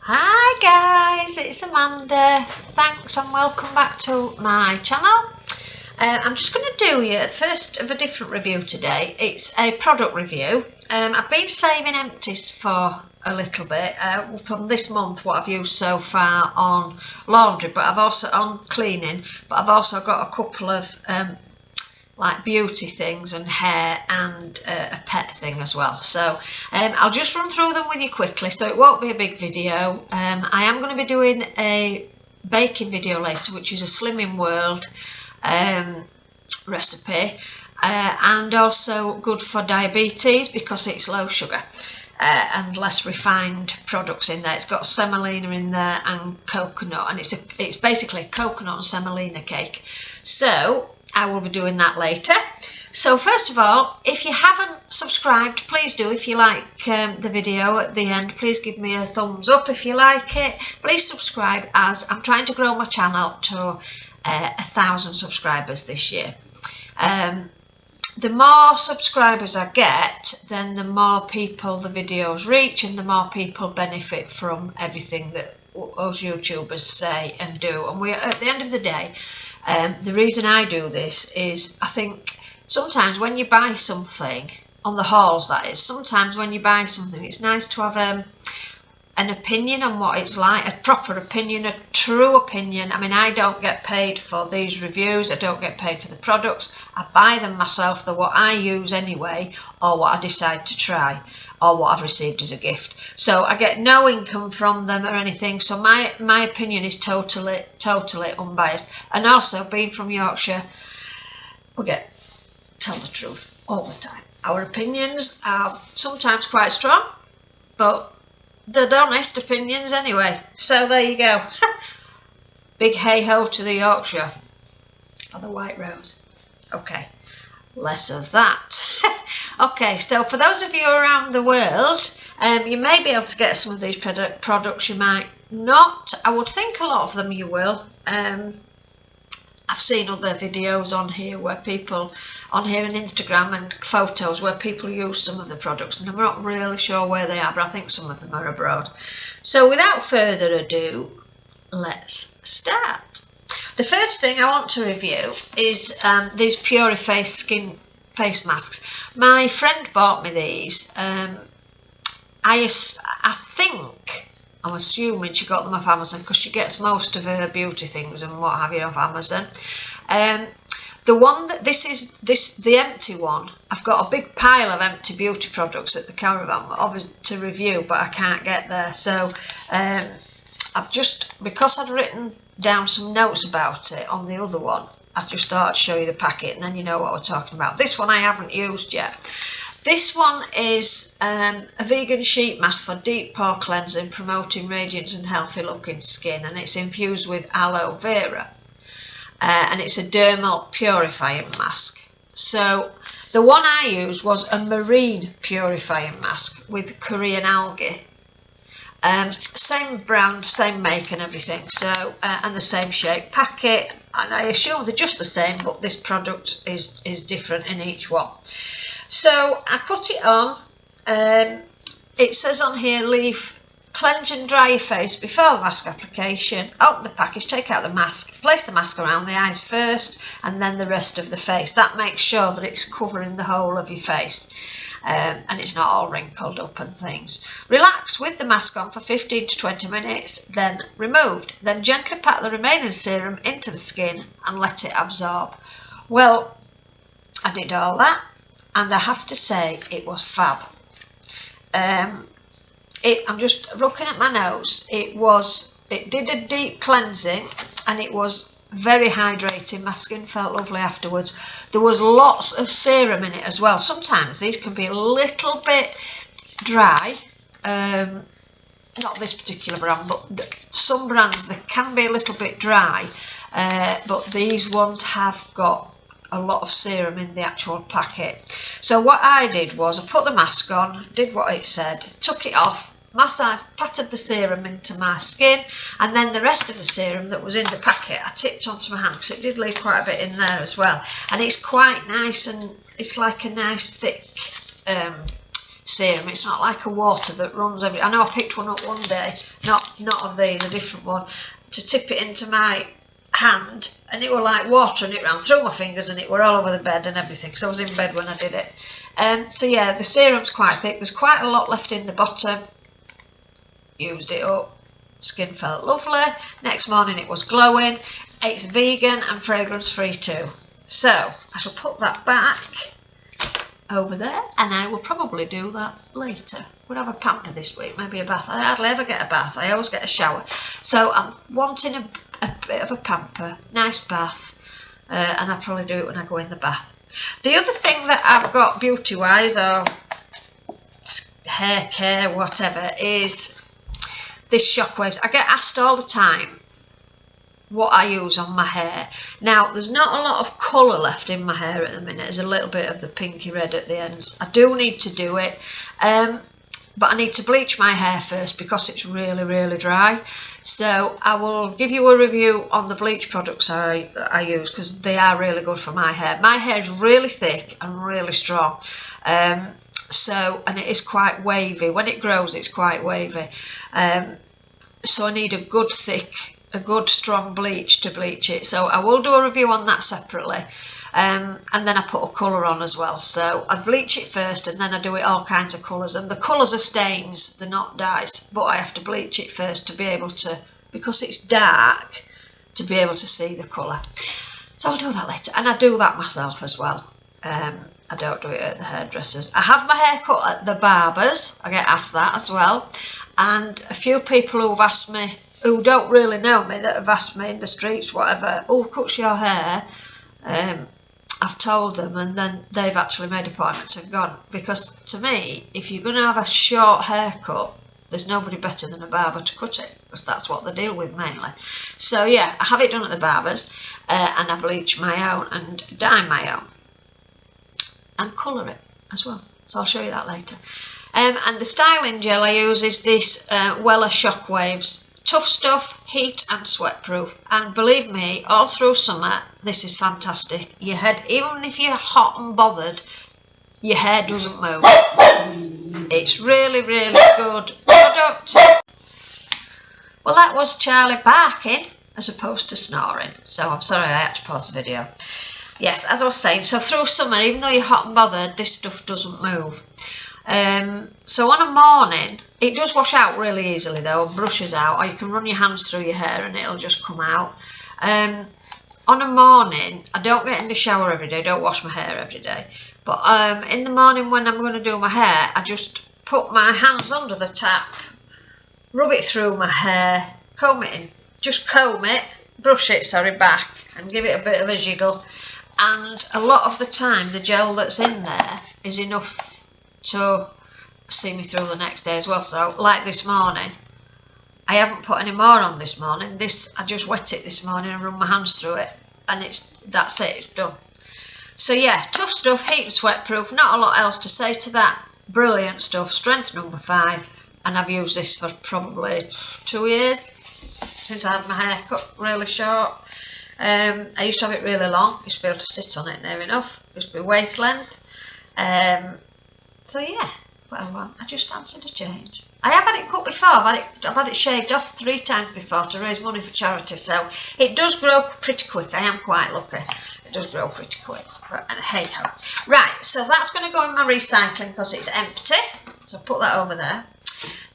Hi guys, it's Amanda. Thanks and welcome back to my channel. I'm just going to do you the first of a different review today. It's a product review. I've been saving empties for a little bit from this month, what I've used so far on laundry, but I've also on cleaning, but I've also got a couple of like beauty things and hair and a pet thing as well. So I'll just run through them with you quickly, so it won't be a big video. I am going to be doing a baking video later, which is a Slimming World recipe, and also good for diabetes because it's low sugar and less refined products in there. It's got semolina in there and coconut, and it's basically a coconut and semolina cake. So I will be doing that later. So first of all, if you haven't subscribed, please do. If you like the video at the end, please give me a thumbs up if you like it. Please subscribe, as I'm trying to grow my channel to 1,000 subscribers this year. The more subscribers I get, then the more people the videos reach and the more people benefit from everything that us YouTubers say and do. And at the end of the day, the reason I do this is I think sometimes when you buy something, on the hauls that is, sometimes when you buy something it's nice to have an opinion on what it's like, a proper opinion, a true opinion. I mean, I don't get paid for these reviews, I don't get paid for the products, I buy them myself, they're what I use anyway, or what I decide to try, or what I've received as a gift. So I get no income from them or anything, so my opinion is totally unbiased. And also, being from Yorkshire, we tell the truth all the time. Our opinions are sometimes quite strong, but they're honest opinions anyway. So there you go. Big hey ho to the Yorkshire or the White Rose. Okay, less of that. Okay, so for those of you around the world, you may be able to get some of these products, you might not. I would think a lot of them you will. I've seen other videos on here where people, on here on Instagram, and photos where people use some of the products, and I'm not really sure where they are, but I think some of them are abroad. So without further ado, let's start. The first thing I want to review is these Puriface skin face masks. My friend bought me these. I think, I'm assuming she got them off Amazon because she gets most of her beauty things and what have you off Amazon. The one that the empty one, I've got a big pile of empty beauty products at the caravan, obviously to review, but I can't get there. So I've just, because I'd written down some notes about it on the other one, I've just thought I'd show you the packet and then you know what we're talking about. This one I haven't used yet. This one is a vegan sheet mask for deep pore cleansing, promoting radiance and healthy looking skin, and it's infused with aloe vera, and it's a dermal purifying mask. So the one I used was a marine purifying mask with Korean algae. Same brand, same make and everything, so and the same shape packet, and I assume they're just the same, but this product is different in each one. So I put it on. It says on here, cleanse and dry your face before the mask application. Open the package, take out the mask, place the mask around the eyes first and then the rest of the face. That makes sure that it's covering the whole of your face. And it's not all wrinkled up and things. Relax with the mask on for 15 to 20 minutes, then removed. Then gently pat the remaining serum into the skin and let it absorb. Well, I did all that, and I have to say it was fab. I'm just looking at my notes. It did a deep cleansing, and it was very hydrating. My skin felt lovely afterwards. There was lots of serum in it as well. Sometimes these can be a little bit dry. Not this particular brand, but some brands, they can be a little bit dry. But these ones have got a lot of serum in the actual packet. So what I did was I put the mask on, did what it said, took it off, patted the serum into my skin, and then the rest of the serum that was in the packet I tipped onto my hand because it did leave quite a bit in there as well, and it's quite nice, and it's like a nice thick serum. It's not like a water that runs every. I know I picked one up one day, not of these, a different one, to tip it into my hand, and it were like water, and it ran through my fingers, and it were all over the bed and everything, because I was in bed when I did it. So yeah, the serum's quite thick. There's quite a lot left in the bottom. Used it up. Skin felt lovely. Next morning it was glowing. It's vegan and fragrance free too. So I shall put that back over there, and I will probably do that later. We'll have a pamper this week, maybe a bath. I hardly ever get a bath. I always get a shower. So I'm wanting a bit of a pamper, nice bath, and I'll probably do it when I go in the bath. The other thing that I've got beauty wise or hair care, whatever, is this Shockwaves. I get asked all the time what I use on my hair. Now, there's not a lot of colour left in my hair at the minute. There's a little bit of the pinky red at the ends. I do need to do it, but I need to bleach my hair first because it's really, really dry. So I will give you a review on the bleach products I use, because they are really good for my hair. My hair is really thick and really strong. And it is quite wavy. When it grows, it's quite wavy. So I need a good strong bleach to bleach it. So I will do a review on that separately. And then I put a colour on as well. So I bleach it first, and then I do it all kinds of colours. And the colours are stains, they're not dyes. But I have to bleach it first to be able to, because it's dark, to be able to see the colour. So I'll do that later. And I do that myself as well. I don't do it at the hairdressers. I have my hair cut at the barbers. I get asked that as well. And a few people who've asked me, who don't really know me, that have asked me in the streets, whatever, who cuts your hair? I've told them, and then they've actually made appointments and gone. Because to me, if you're going to have a short haircut, there's nobody better than a barber to cut it, because that's what they deal with mainly. So yeah, I have it done at the barbers, and I bleach my own and dye my own. And colour it as well, so I'll show you that later. And the styling gel I use is this Wella Shockwaves. Tough stuff, heat and sweat proof, and believe me, all through summer this is fantastic. Your head, even if you're hot and bothered, your hair doesn't move. It's really, really good product. Well, that was Charlie barking as opposed to snoring, so I'm sorry I had to pause the video. Yes, as I was saying, so through summer, even though you're hot and bothered, this stuff doesn't move. So on a morning, it does wash out really easily though, brushes out, or you can run your hands through your hair and it'll just come out. On a morning, I don't get in the shower every day, don't wash my hair every day, but in the morning when I'm going to do my hair, I just put my hands under the tap, rub it through my hair, comb it in, just comb it, brush it, back, and give it a bit of a jiggle. And a lot of the time the gel that's in there is enough to see me through the next day as well. So like this morning, I haven't put any more on this morning. I just wet it this morning and run my hands through it, and that's it, it's done. So yeah, tough stuff, heat and sweat proof, not a lot else to say to that. Brilliant stuff, strength number 5, and I've used this for probably 2 years since I had my hair cut really short. I used to have it really long, used to be able to sit on it near enough, used to be waist length. So yeah, well, I just fancied a change. I have had it cut before, I've had it shaved off 3 times before to raise money for charity, so it does grow pretty quick. I am quite lucky, it does grow pretty quick, but hey ho. Right, so that's going to go in my recycling because it's empty, so I'll put that over there.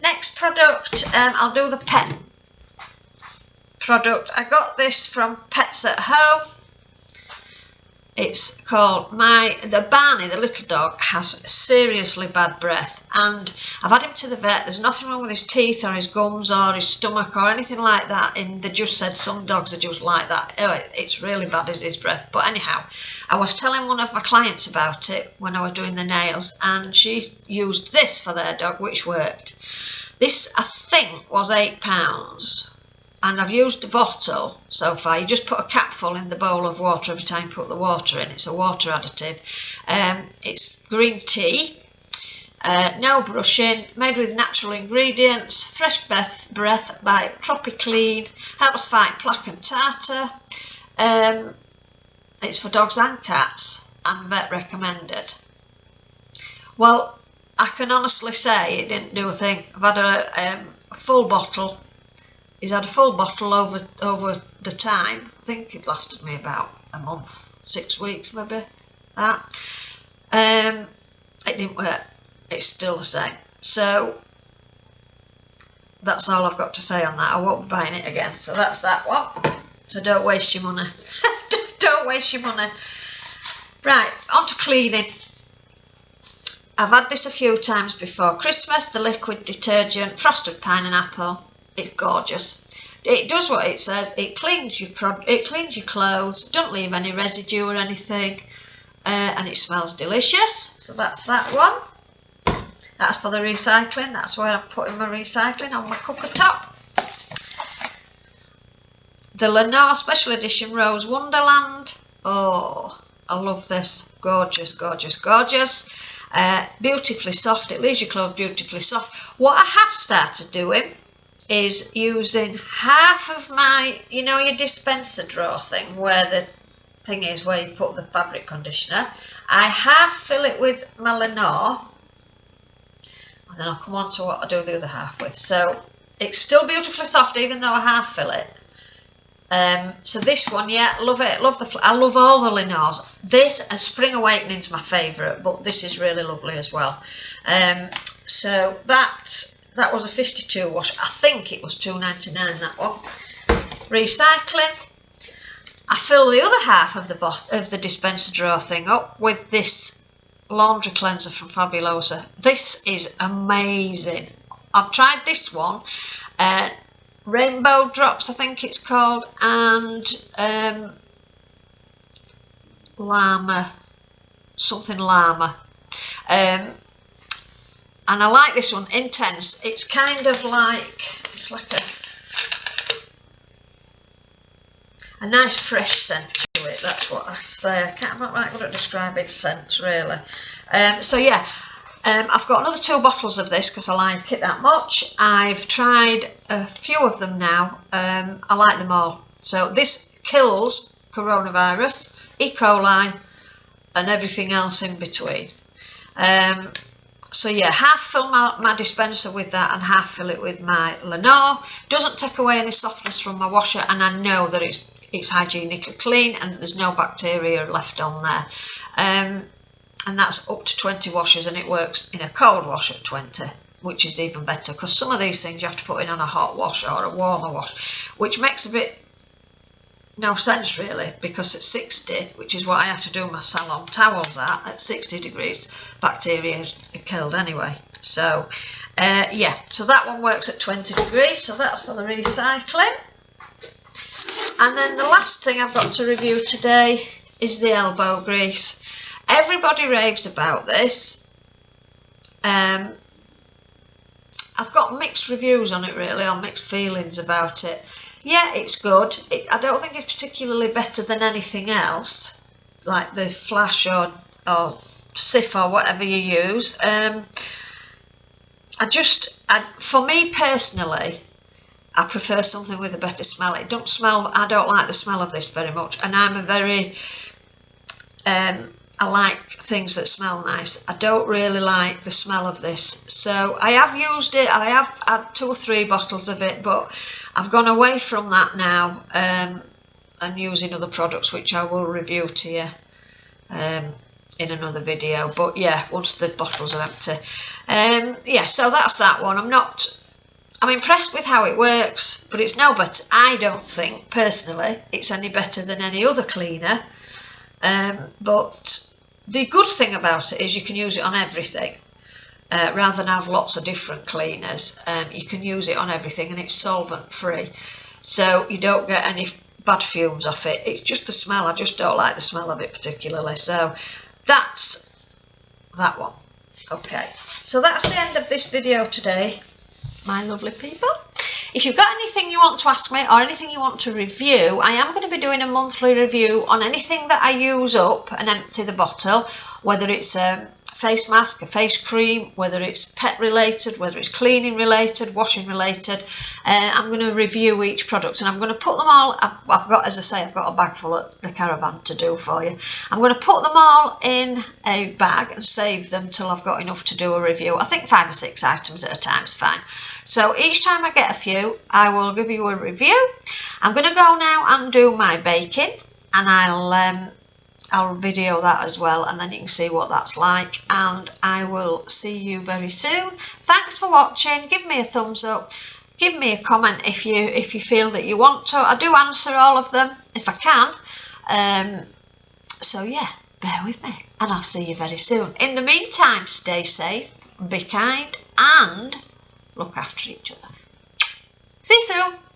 Next product, I'll do the pet product. I got this from Pets at Home. It's called Barney, the little dog, has seriously bad breath, and I've had him to the vet. There's nothing wrong with his teeth or his gums or his stomach or anything like that, and they just said some dogs are just like that. Anyway, it's really bad, is his breath. But anyhow, I was telling one of my clients about it when I was doing the nails, and she used this for their dog, which worked. This, I think, was £8. And I've used the bottle so far. You just put a capful in the bowl of water every time you put the water in. It's a water additive. It's green tea, no brushing, made with natural ingredients, fresh breath by Tropiclean, helps fight plaque and tartar. It's for dogs and cats, and vet recommended. Well, I can honestly say it didn't do a thing. I've had a full bottle. He's had a full bottle over the time. I think it lasted me about a month, 6 weeks maybe. That. It didn't work. It's still the same. So that's all I've got to say on that. I won't be buying it again. So that's that one. So don't waste your money. Don't waste your money. Right, on to cleaning. I've had this a few times before Christmas, the liquid detergent, frosted pine and apple. It's gorgeous. It does what it says. It cleans your clothes, don't leave any residue or anything, and it smells delicious. So that's that one. That's for the recycling. That's where I'm putting my recycling, on my cooker top. The Lenor Special Edition Rose Wonderland. Oh, I love this. Gorgeous, gorgeous, gorgeous. Beautifully soft. It leaves your clothes beautifully soft. What I have started doing is using half of my, you know, your dispenser drawer thing, where the thing is where you put the fabric conditioner. I half fill it with my Lenor, and then I'll come on to what I do the other half with. So it's still beautifully soft even though I half fill it. So this one, yeah, love it. I love all the Lenors. This and Spring Awakening's my favourite, but this is really lovely as well. So that was a 52 wash. I think it was $2.99, that one. Recycling. I fill the other half of the dispenser drawer thing up with this laundry cleanser from Fabulosa. This is amazing. I've tried this one. Rainbow Drops, I think it's called, and Llama, something Llama. And I like this one, Intense. It's kind of like, it's like a nice fresh scent to it. That's what I say. I'm not right good at describing scents, really. So yeah, I've got another 2 bottles of this because I like it that much. I've tried a few of them now. I like them all. So this kills coronavirus, E. coli, and everything else in between. So yeah, half fill my dispenser with that and half fill it with my Lenor. Doesn't take away any softness from my washer, and I know that it's hygienically clean and there's no bacteria left on there. And that's up to 20 washes, and it works in a cold wash at 20, which is even better, because some of these things you have to put in on a hot wash or a warmer wash, which makes a bit no sense really, because at 60, which is what I have to do my salon towels at 60 degrees, bacteria is killed anyway. So yeah, so that one works at 20 degrees, so that's for the recycling. And then the last thing I've got to review today is the elbow grease. Everybody raves about this. I've got mixed reviews on it really, or mixed feelings about it. Yeah, it's good. I don't think it's particularly better than anything else, like the Flash or Sif or whatever you use. For me personally, I prefer something with a better smell. I don't like the smell of this very much, and I'm a very I like things that smell nice. I don't really like the smell of this. So I have used it. I have had 2 or 3 bottles of it, but I've gone away from that now and using other products, which I will review to you in another video. But yeah, once the bottles are empty. Yeah, so that's that one. I'm impressed with how it works, but it's no better. I don't think personally it's any better than any other cleaner. But the good thing about it is you can use it on everything. Rather than have lots of different cleaners, you can use it on everything, and it's solvent free, so you don't get any bad fumes off it. It's just the smell. I just don't like the smell of it particularly. So that's that one. Okay, so that's the end of this video today, my lovely people. If you've got anything you want to ask me or anything you want to review, I am going to be doing a monthly review on anything that I use up and empty the bottle, whether it's a face mask, a face cream, whether it's pet related, whether it's cleaning related, washing related. I'm going to review each product, and I'm going to put them all, I've got, as I say, I've got a bag full at the caravan to do for you. I'm going to put them all in a bag and save them till I've got enough to do a review. I think 5 or 6 items at a time is fine. So each time I get a few, I will give you a review. I'm going to go now and do my baking, and I'll video that as well, and then you can see what that's like, and I will see you very soon. Thanks for watching. Give me a thumbs up, give me a comment if you feel that you want to. I do answer all of them if I can, so yeah, bear with me, and I'll see you very soon. In the meantime, stay safe, be kind, and look after each other. See you soon.